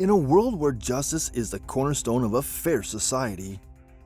In a world where justice is the cornerstone of a fair society,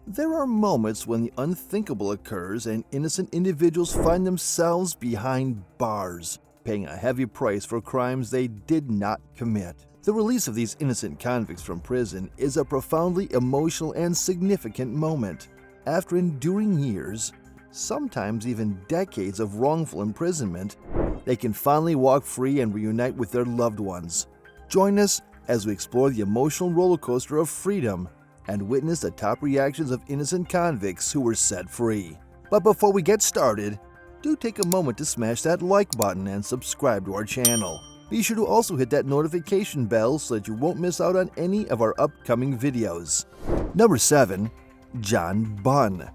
there are moments when the unthinkable occurs and innocent individuals find themselves behind bars, paying a heavy price for crimes they did not commit. The release of these innocent convicts from prison is a profoundly emotional and significant moment. After enduring years, sometimes even decades of wrongful imprisonment, they can finally walk free and reunite with their loved ones. Join us as we explore the emotional roller coaster of freedom and witness the top reactions of innocent convicts who were set free. But before we get started, do take a moment to smash that like button and subscribe to our channel. Be sure to also hit that notification bell so that you won't miss out on any of our upcoming videos. Number 7. John Bunn.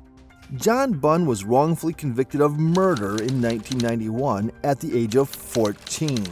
John Bunn was wrongfully convicted of murder in 1991 at the age of 14.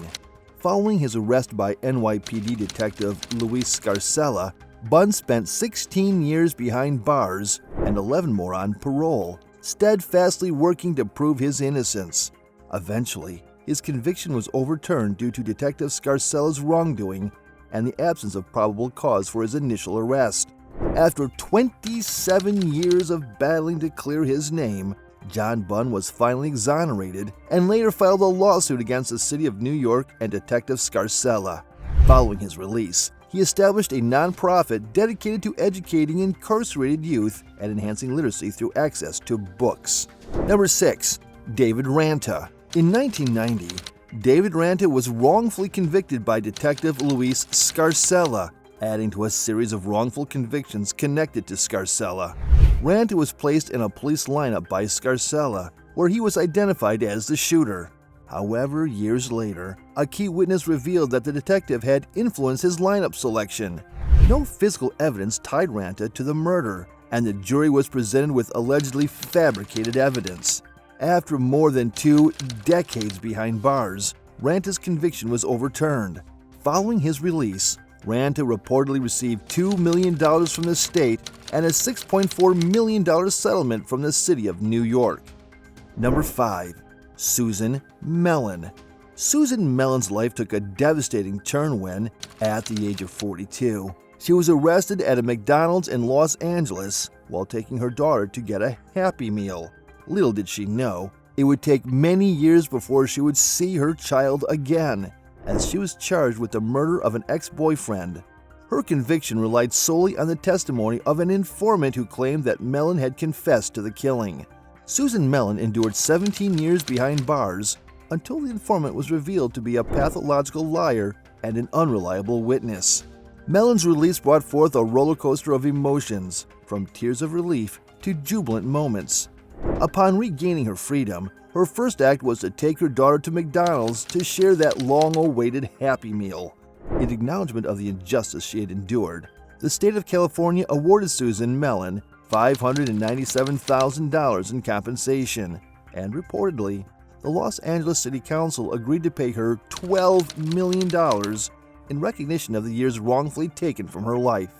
Following his arrest by NYPD detective Luis Scarcella, Bunn spent 16 years behind bars and 11 more on parole, steadfastly working to prove his innocence. Eventually, his conviction was overturned due to Detective Scarcella's wrongdoing and the absence of probable cause for his initial arrest. After 27 years of battling to clear his name, John Bunn was finally exonerated and later filed a lawsuit against the city of New York and Detective Scarcella. Following his release, he established a nonprofit dedicated to educating incarcerated youth and enhancing literacy through access to books. Number 6. David Ranta. In 1990, David Ranta was wrongfully convicted by Detective Luis Scarcella, adding to a series of wrongful convictions connected to Scarcella. Ranta was placed in a police lineup by Scarcella, where he was identified as the shooter. However, years later, a key witness revealed that the detective had influenced his lineup selection. No physical evidence tied Ranta to the murder, and the jury was presented with allegedly fabricated evidence. After more than 2 decades behind bars, Ranta's conviction was overturned. Following his release, Ranta reportedly received $2 million from the state and a $6.4 million settlement from the city of New York. Number 5. Susan Melon. Susan Melon's life took a devastating turn when, at the age of 42, she was arrested at a McDonald's in Los Angeles while taking her daughter to get a Happy Meal. Little did she know, it would take many years before she would see her child again, as she was charged with the murder of an ex-boyfriend. Her conviction relied solely on the testimony of an informant who claimed that Melon had confessed to the killing. Susan Melon endured 17 years behind bars until the informant was revealed to be a pathological liar and an unreliable witness. Melon's release brought forth a roller coaster of emotions, from tears of relief to jubilant moments. Upon regaining her freedom, her first act was to take her daughter to McDonald's to share that long-awaited Happy Meal. In acknowledgement of the injustice she had endured, the state of California awarded Susan Melon $597,000 in compensation, and reportedly, the Los Angeles City Council agreed to pay her $12 million in recognition of the years wrongfully taken from her life.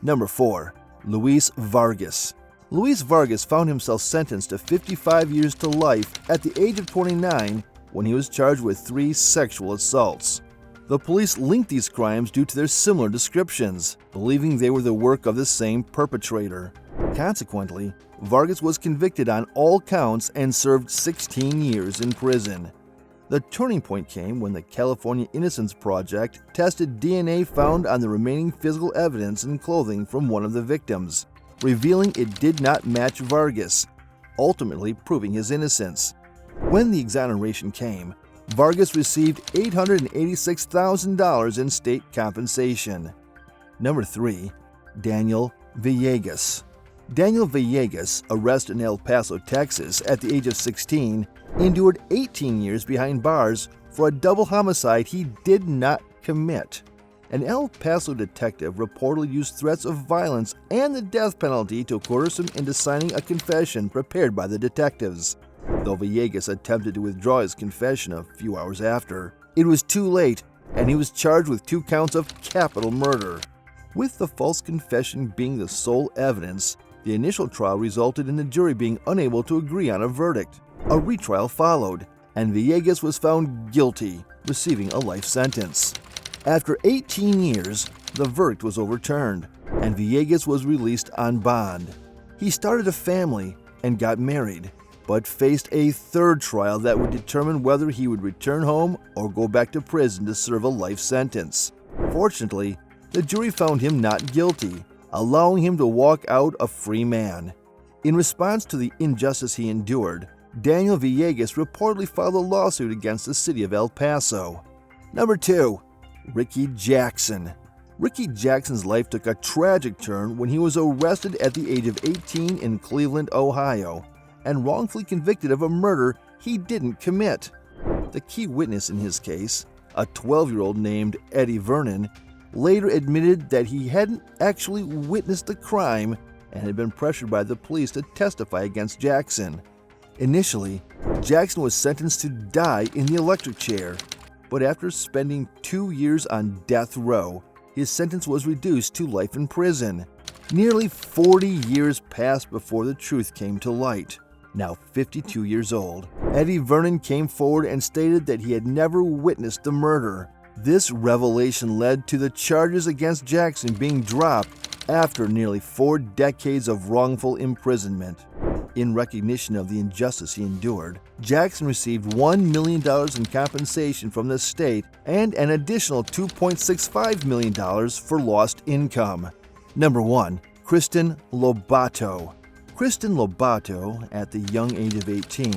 Number 4. Luis Vargas. Luis Vargas found himself sentenced to 55 years to life at the age of 29 when he was charged with 3 sexual assaults. The police linked these crimes due to their similar descriptions, believing they were the work of the same perpetrator. Consequently, Vargas was convicted on all counts and served 16 years in prison. The turning point came when the California Innocence Project tested DNA found on the remaining physical evidence and clothing from one of the victims, revealing it did not match Vargas, ultimately proving his innocence. When the exoneration came, Vargas received $886,000 in state compensation. Number 3. Daniel Viagas. Daniel Viagas, arrested in El Paso, Texas at the age of 16, endured 18 years behind bars for a double homicide he did not commit. An El Paso detective reportedly used threats of violence and the death penalty to coerce him into signing a confession prepared by the detectives. Though Viagas attempted to withdraw his confession a few hours after, it was too late, and he was charged with 2 counts of capital murder. With the false confession being the sole evidence, the initial trial resulted in the jury being unable to agree on a verdict. A retrial followed, and Viagas was found guilty, receiving a life sentence. After 18 years, the verdict was overturned, and Viagas was released on bond. He started a family and got married, but faced a third trial that would determine whether he would return home or go back to prison to serve a life sentence. Fortunately, the jury found him not guilty, allowing him to walk out a free man. In response to the injustice he endured, Daniel Viagas reportedly filed a lawsuit against the city of El Paso. Number 2. Ricky Jackson. Ricky Jackson's life took a tragic turn when he was arrested at the age of 18 in Cleveland, Ohio, and wrongfully convicted of a murder he didn't commit. The key witness in his case, a 12-year-old named Eddie Vernon, later admitted that he hadn't actually witnessed the crime and had been pressured by the police to testify against Jackson. Initially, Jackson was sentenced to die in the electric chair, but after spending 2 years on death row, his sentence was reduced to life in prison. Nearly 40 years passed before the truth came to light. Now 52 years old, Eddie Vernon came forward and stated that he had never witnessed the murder. This revelation led to the charges against Jackson being dropped after nearly 4 decades of wrongful imprisonment. In recognition of the injustice he endured, Jackson received $1 million in compensation from the state and an additional $2.65 million for lost income. Number 1. Kristen Lobato. Kristen Lobato, at the young age of 18,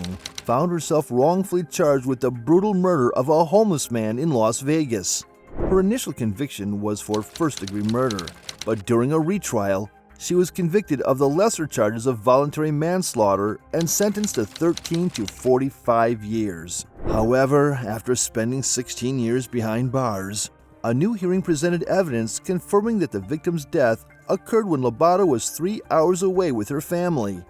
found herself wrongfully charged with the brutal murder of a homeless man in Las Vegas. Her initial conviction was for first-degree murder, but during a retrial, she was convicted of the lesser charges of voluntary manslaughter and sentenced to 13 to 45 years. However, after spending 16 years behind bars, a new hearing presented evidence confirming that the victim's death occurred when Lobato was 3 hours away with her family.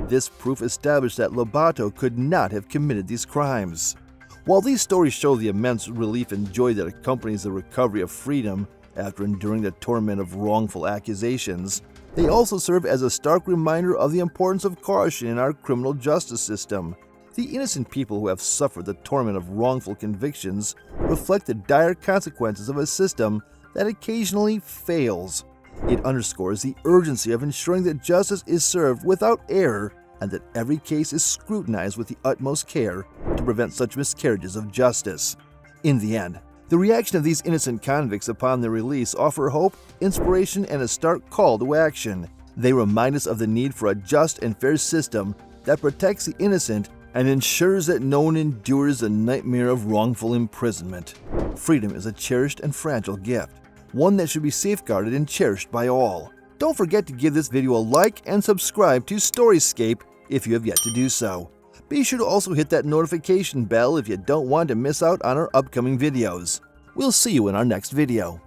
This proof established that Lobato could not have committed these crimes. While these stories show the immense relief and joy that accompanies the recovery of freedom after enduring the torment of wrongful accusations, they also serve as a stark reminder of the importance of caution in our criminal justice system. The innocent people who have suffered the torment of wrongful convictions reflect the dire consequences of a system that occasionally fails. It underscores the urgency of ensuring that justice is served without error and that every case is scrutinized with the utmost care to prevent such miscarriages of justice. In the end, the reaction of these innocent convicts upon their release offer hope, inspiration, and a stark call to action. They remind us of the need for a just and fair system that protects the innocent and ensures that no one endures the nightmare of wrongful imprisonment. Freedom is a cherished and fragile gift, one that should be safeguarded and cherished by all. Don't forget to give this video a like and subscribe to Storyscape if you have yet to do so. Be sure to also hit that notification bell if you don't want to miss out on our upcoming videos. We'll see you in our next video.